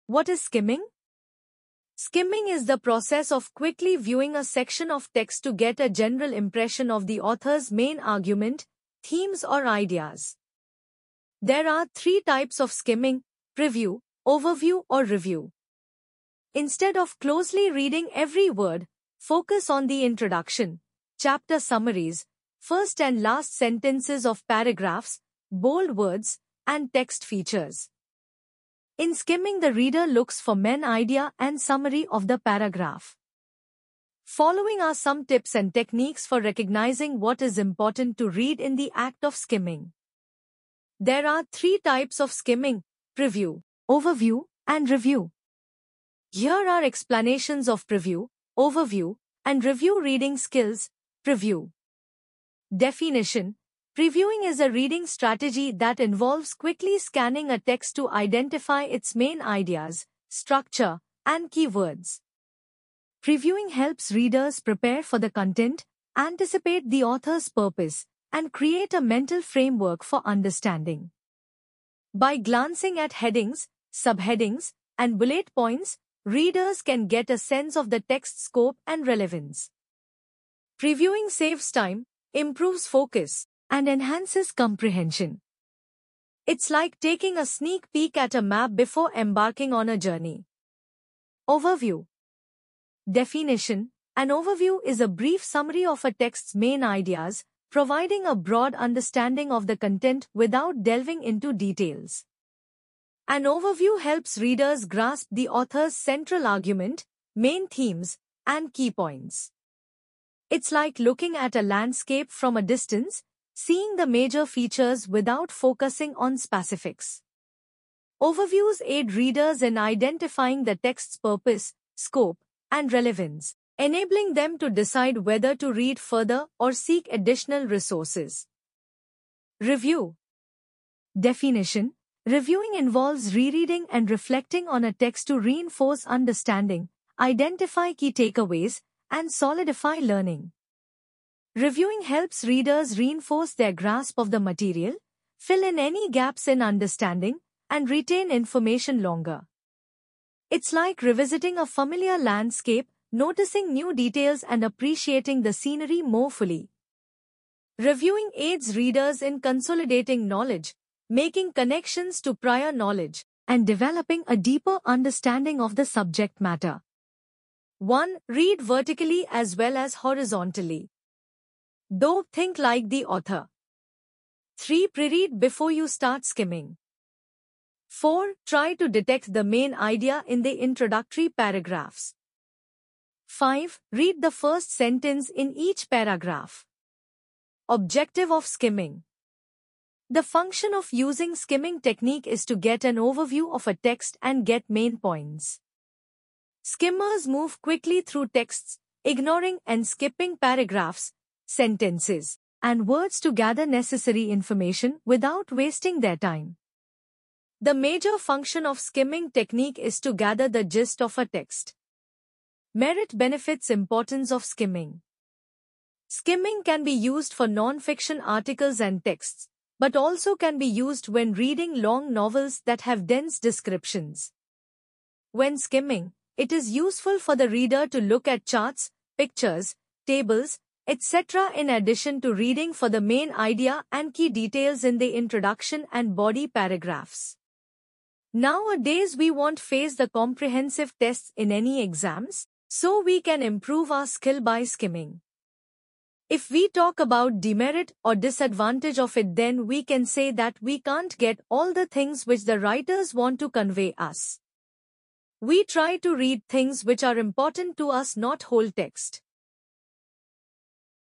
What is skimming? Skimming is the process of quickly viewing a section of text to get a general impression of the author's main argument, themes or ideas. There are three types of skimming: preview, overview or review. Instead of closely reading every word, focus on the introduction, chapter summaries, first and last sentences of paragraphs, bold words, and text features. In skimming, the reader looks for main idea and summary of the paragraph. Following are some tips and techniques for recognizing what is important to read in the act of skimming. There are three types of skimming: preview, overview, and review. Here are explanations of preview, overview, and review reading skills. Preview. Definition: previewing is a reading strategy that involves quickly scanning a text to identify its main ideas, structure, and keywords. Previewing helps readers prepare for the content, anticipate the author's purpose, and create a mental framework for understanding. By glancing at headings, subheadings, and bullet points, readers can get a sense of the text's scope and relevance. Previewing saves time, improves focus, and enhances comprehension. It's like taking a sneak peek at a map before embarking on a journey. Overview. Definition: an overview is a brief summary of a text's main ideas, providing a broad understanding of the content without delving into details. An overview helps readers grasp the author's central argument, main themes, and key points. It's like looking at a landscape from a distance, seeing the major features without focusing on specifics. Overviews aid readers in identifying the text's purpose, scope, and relevance, enabling them to decide whether to read further or seek additional resources. Review. Definition: reviewing involves rereading and reflecting on a text to reinforce understanding, identify key takeaways, and solidify learning. Reviewing helps readers reinforce their grasp of the material, fill in any gaps in understanding, and retain information longer. It's like revisiting a familiar landscape, noticing new details and appreciating the scenery more fully. Reviewing aids readers in consolidating knowledge, making connections to prior knowledge, and developing a deeper understanding of the subject matter. 1. Read vertically as well as horizontally. Though, think like the author. 3. Pre-read before you start skimming. 4. Try to detect the main idea in the introductory paragraphs. 5. Read the first sentence in each paragraph. Objective of skimming. The function of using skimming technique is to get an overview of a text and get main points. Skimmers move quickly through texts, ignoring and skipping paragraphs, sentences, and words to gather necessary information without wasting their time. The major function of skimming technique is to gather the gist of a text. Merit benefits: importance of skimming. Skimming can be used for non-fiction articles and texts, but also can be used when reading long novels that have dense descriptions. When skimming, it is useful for the reader to look at charts, pictures, tables, etc. in addition to reading for the main idea and key details in the introduction and body paragraphs. Nowadays we won't face the comprehensive tests in any exams, so we can improve our skill by skimming. If we talk about demerit or disadvantage of it, then we can say that we can't get all the things which the writers want to convey us. We try to read things which are important to us, not whole text.